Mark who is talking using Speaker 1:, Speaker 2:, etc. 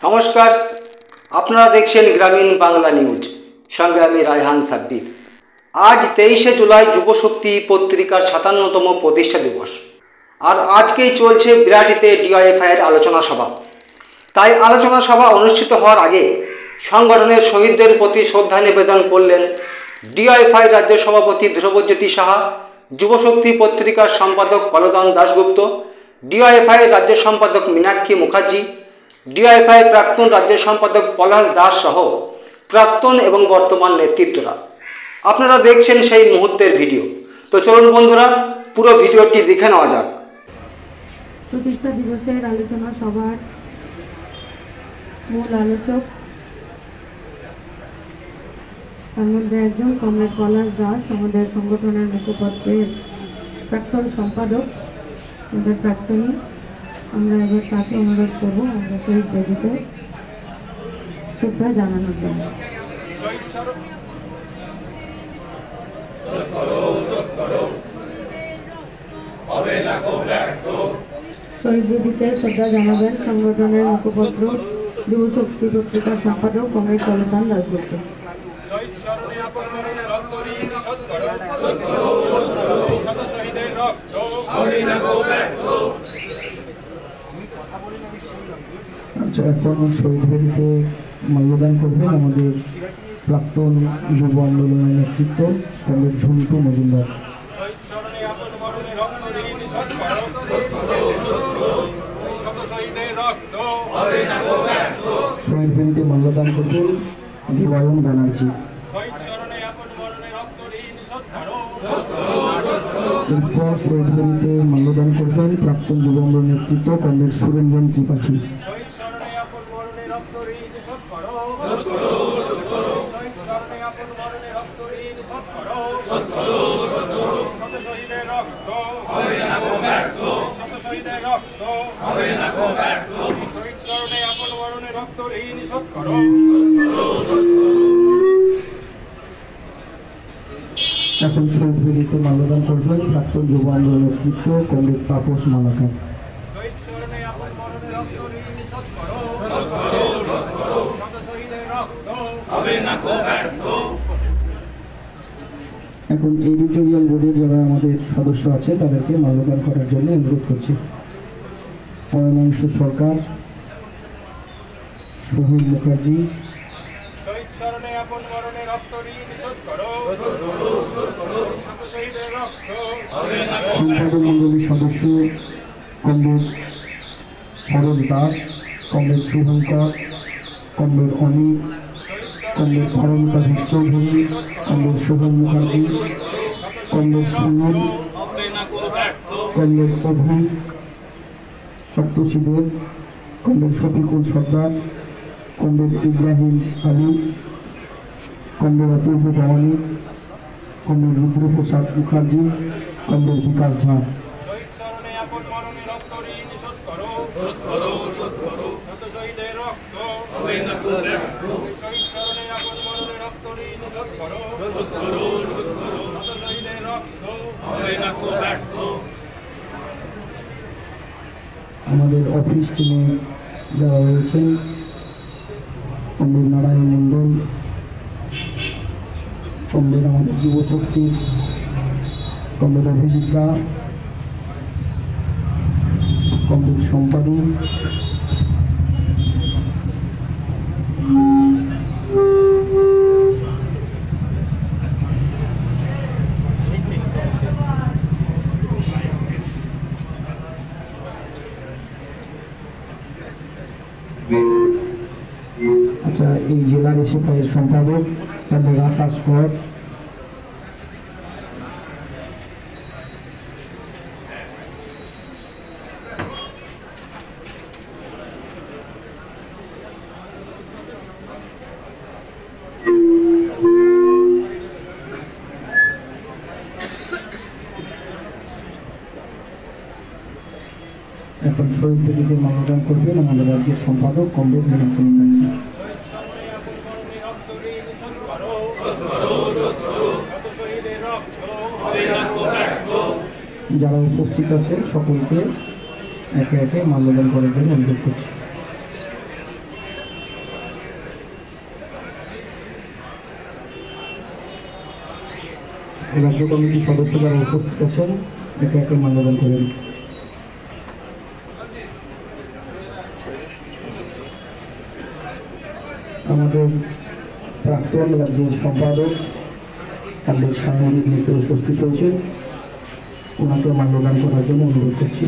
Speaker 1: নমস্কার, আপনারা দেখছেন গ্রামীণ বাংলা নিউজ, সঙ্গে আমি রায়হান সাব্বির। আজ 23শে জুলাই যুবশক্তি পত্রিকার 57তম প্রতিষ্ঠা দিবস। আর আজকেই চলছে বিরাটিতে ডিওয়াইএফআইয়ের আলোচনা সভা। তাই আলোচনা সভা অনুষ্ঠিত হওয়ার আগে সংগঠনের শহীদদের প্রতি শ্রদ্ধা নিবেদন করলেন ডিওয়াইএফআই রাজ্য সভাপতি ধ্রুবজ্যোতি সাহা, যুবশক্তি পত্রিকার সম্পাদক কলদান দাশগুপ্ত, ডিওয়াইএফআই রাজ্য সম্পাদক মীনাক্ষী মুখার্জি, ডিওয়াইএফআই প্রাক্তন রাজ্য সম্পাদক পলাশ দাস সহ প্রাক্তন এবং বর্তমান নেতৃত্বরা। আপনারা দেখছেন সেই মুহূর্তের ভিডিও। তো চলুন বন্ধুরা, পুরো ভিডিওটি দেখে নেওয়া যাক।
Speaker 2: প্রতিষ্ঠা দিবসের আলোচনা সভার মূল আলোচক তার মধ্যে একজন কমরেড পলাশ দাস, আমাদের সংগঠনের মুখপত্রের প্রাক্তন সম্পাদক, আমাদের প্রাক্তনী। আমরা এবার তাকে অনুরোধ করবো আমরা শহীদ বেদিতে শ্রদ্ধা জানানোর জন্য। শহীদ বেদিতে শ্রদ্ধা জানাবেন সংগঠনের মুখপত্র যুবশক্তি পত্রিকার সম্পাদক কমরেড কলদান দাশগুপ্ত।
Speaker 3: আচ্ছা, এখন শহীদ বেদিতে মাল্যদান করবেন আমাদের প্রাক্তন যুব আন্দোলনের নেতৃত্ব কমরেড ঝুন্টু মজুমদার। শহীদ বেদিতে মাল্যদান করবেন দিবায়ন ব্যানার্জি। এরপর শহীদ বেদিতে মাল্যদান করবেন প্রাক্তন যুব আন্দোলন নেতৃত্ব কমরেড সুরেন্দ্রন ত্রিপাঠী। এখন শহীদ বেদিতে মাল্যদান করবেন প্রাক্তন যুব আন্দোলন নেতৃত্ব কমরেড তাপস মালাকার। এখন এডিটোরিয়াল বোর্ডের যারা আমাদের সদস্য আছে তাদেরকে মাল্যদান করার জন্য অনুরোধ করছি। অয়নাংশ সরকার, সোহেল মুখার্জি, সম্পাদক মন্ডলীর সদস্য comrade Saroj Das, comrade Shubhankar, comrade Anik, comrade Dharanita Ghosh Chowdhury, comrade Sohel Mukherjee, comrade Sunil, comrade Abhi Saptarshi Deb, comrade Shafiqul Sardar, comrade Ibrahim Ali, comrade Apurba Bhabani, comrade Rudraprasad Mukherjee, comrade Bikash Jha. আমাদের অফিস টিমে যারা রয়েছেন কমরেড নারায়ণ মন্ডল, কমরেড আমাদের যুবশক্তি কমরেড অভিজিৎরা, কমরেড সম্পাদক, আচ্ছা এই জেলার এসএফআইয়ের সম্পাদক কমরেড আকাশ কর, এখন শহীদ বেদিতে মাল্যদান করবেন আমাদের রাজ্যের সম্পাদক কমরেড মীনাক্ষী মুখার্জি। যারা উপস্থিত আছে সকলকে একে একে মাল্যদান করার জন্য অনুরোধ করছি। রাজ্য কমিটির সদস্য যারা উপস্থিত আছেন একে একে মাল্যদান করেন। আমাদের প্রাক্তন রাজ্যের সম্পাদক আমাদের সাংবাদিক মিত্র উপস্থিত হয়েছে, ওনাকে মাল্যদান করার জন্য অনুরোধ করছি।